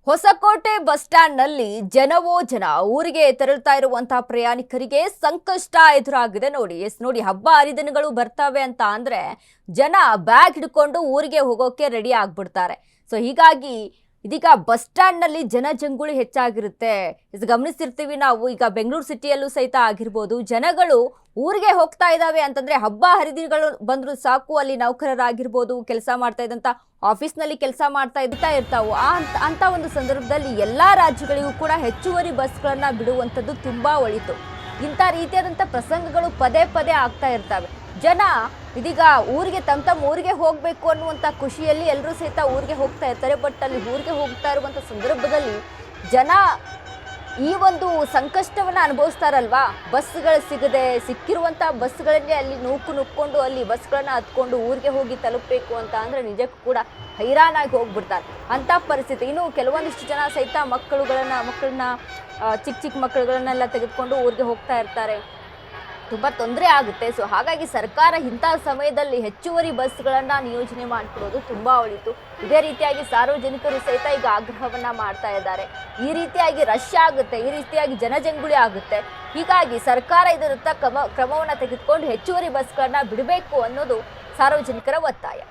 Hosakote bus ಸ್ಟ್ಯಾಂಡ್ನಲ್ಲಿ ಜನವೋ ಜನ ಊರಿಗೆ ತೆರಳುತ್ತಾ ಇರುವಂತಹ ಪ್ರಯಾಣಿಕರಿಗೆ ಸಂಕಷ್ಟ ಎದುರಾಗಿದೆ ನೋಡಿ. ನೋಡಿ, ಹಬ್ಬ ಹರಿದಿನಗಳು ಬರ್ತವೆ ಅಂತ ಅಂದ್ರೆ ಜನ ಬ್ಯಾಗ್ ಹಿಡ್ಕೊಂಡು ಊರಿಗೆ ಹೋಗೋಕೆ ರೆಡಿ ಆಗ್ಬಿಡ್ತಾರೆ. ಸೊ ಹೀಗಾಗಿ ಇದೀಗ ಬಸ್ ಸ್ಟ್ಯಾಂಡ್ನಲ್ಲಿ ಜನಜಂಗುಳಿ ಹೆಚ್ಚಾಗಿರುತ್ತೆ. ಇದು ಗಮನಿಸಿರ್ತೀವಿ ನಾವು. ಈಗ ಬೆಂಗಳೂರು ಸಿಟಿಯಲ್ಲೂ ಸಹಿತ ಆಗಿರ್ಬೋದು, ಜನಗಳು ಊರಿಗೆ ಹೋಗ್ತಾ ಇದ್ದಾವೆ ಅಂತಂದ್ರೆ ಹಬ್ಬ ಹರಿದಿನಗಳು ಬಂದ್ರು ಸಾಕು, ಅಲ್ಲಿ ನೌಕರರಾಗಿರ್ಬೋದು, ಕೆಲಸ ಮಾಡ್ತಾ ಇದ್ದಂತ ಆಫೀಸ್ನಲ್ಲಿ ಕೆಲಸ ಮಾಡ್ತಾ ಇರ್ತಾವು. ಅಂತ ಒಂದು ಸಂದರ್ಭದಲ್ಲಿ ಎಲ್ಲಾ ರಾಜ್ಯಗಳಿಗೂ ಕೂಡ ಹೆಚ್ಚುವರಿ ಬಸ್ಗಳನ್ನ ಬಿಡುವಂಥದ್ದು ತುಂಬಾ ಒಳಿತು. ಇಂಥ ರೀತಿಯಾದಂಥ ಪ್ರಸಂಗಗಳು ಪದೇ ಪದೇ ಆಗ್ತಾ ಇರ್ತವೆ. ಜನ ಇದೀಗ ಊರಿಗೆ ತಮ್ಮ ಊರಿಗೆ ಹೋಗಬೇಕು ಅನ್ನುವಂಥ ಖುಷಿಯಲ್ಲಿ ಎಲ್ಲರೂ ಸಹಿತ ಊರಿಗೆ ಹೋಗ್ತಾ ಇರ್ತಾರೆ. ಬಟ್ ಅಲ್ಲಿ ಊರಿಗೆ ಹೋಗ್ತಾ ಇರುವಂಥ ಸಂದರ್ಭದಲ್ಲಿ ಜನ ಈ ಒಂದು ಸಂಕಷ್ಟವನ್ನು ಅನುಭವಿಸ್ತಾರಲ್ವಾ. ಬಸ್ಗಳು ಸಿಕ್ಕಿರುವಂಥ ಬಸ್ಗಳನ್ನೇ ಅಲ್ಲಿ ನುಕ್ಕೊಂಡು ಅಲ್ಲಿ ಬಸ್ಗಳನ್ನ ಹತ್ಕೊಂಡು ಊರಿಗೆ ಹೋಗಿ ತಲುಪಬೇಕು ಅಂತ ಅಂದರೆ ನಿಜಕ್ಕೂ ಕೂಡ ಹೈರಾಣಾಗಿ ಹೋಗ್ಬಿಡ್ತಾರೆ ಅಂಥ ಪರಿಸ್ಥಿತಿ. ಇನ್ನು ಕೆಲವೊಂದಿಷ್ಟು ಜನ ಸಹಿತ ಮಕ್ಕಳನ್ನ ಚಿಕ್ಕ ಮಕ್ಕಳುಗಳನ್ನೆಲ್ಲ ತೆಗೆದುಕೊಂಡು ಊರಿಗೆ ಹೋಗ್ತಾ ಇರ್ತಾರೆ. ತುಂಬ ತೊಂದರೆ ಆಗುತ್ತೆ. ಸೊ ಹಾಗಾಗಿ ಸರ್ಕಾರ ಇಂಥ ಸಮಯದಲ್ಲಿ ಹೆಚ್ಚುವರಿ ಬಸ್ಗಳನ್ನು ನಿಯೋಜನೆ ಮಾಡಿಕೊಡೋದು ತುಂಬ ಒಳಿತು. ಇದೇ ರೀತಿಯಾಗಿ ಸಾರ್ವಜನಿಕರು ಸಹಿತ ಈಗ ಆಗ್ರಹವನ್ನ ಮಾಡ್ತಾ ಇದ್ದಾರೆ. ಈ ರೀತಿಯಾಗಿ ರಶ್ ಆಗುತ್ತೆ, ಈ ರೀತಿಯಾಗಿ ಜನಜಂಗುಳಿ ಆಗುತ್ತೆ. ಹೀಗಾಗಿ ಸರ್ಕಾರ ಇದರತ್ತ ಕ್ರಮವನ್ನು ತೆಗೆದುಕೊಂಡು ಹೆಚ್ಚುವರಿ ಬಸ್ಗಳನ್ನ ಬಿಡಬೇಕು ಅನ್ನೋದು ಸಾರ್ವಜನಿಕರ ಒತ್ತಾಯ.